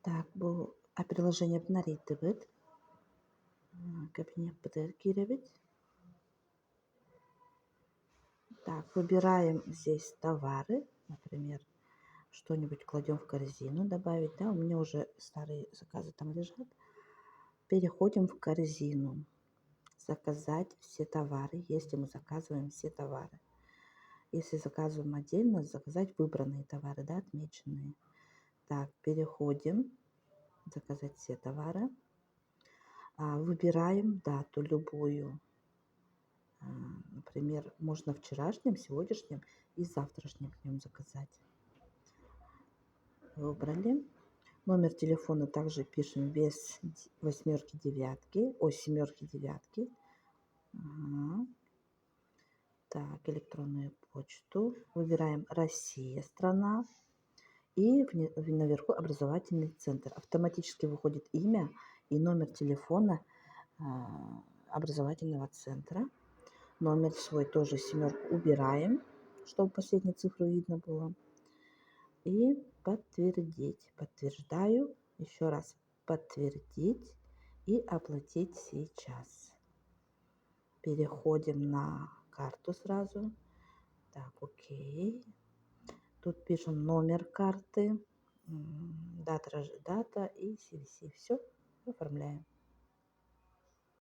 Так, приложение обнаритывает. Кабинет подтягивать. Так, выбираем здесь товары, например, что-нибудь кладем в корзину, добавить, да, у меня уже старые заказы там лежат. Переходим в корзину, заказать все товары, если мы заказываем все товары. Если заказываем отдельно, заказать выбранные товары, да, отмеченные. Так, переходим, заказать все товары. Выбираем дату любую. Например, можно вчерашним, сегодняшним и завтрашним днем заказать. Выбрали. Номер телефона также пишем без восьмерки, девятки, семерки, девятки. Ага. Так, электронную почту. Выбираем Россия, страна. И наверху образовательный центр. Автоматически выходит имя и номер телефона образовательного центра. Номер свой тоже семерку убираем, чтобы последнюю цифру видно было. И подтвердить. Подтверждаю. Еще раз подтвердить и оплатить сейчас. Переходим на карту сразу. Так, окей. Тут пишем номер карты, дата и CVC. Все, оформляем.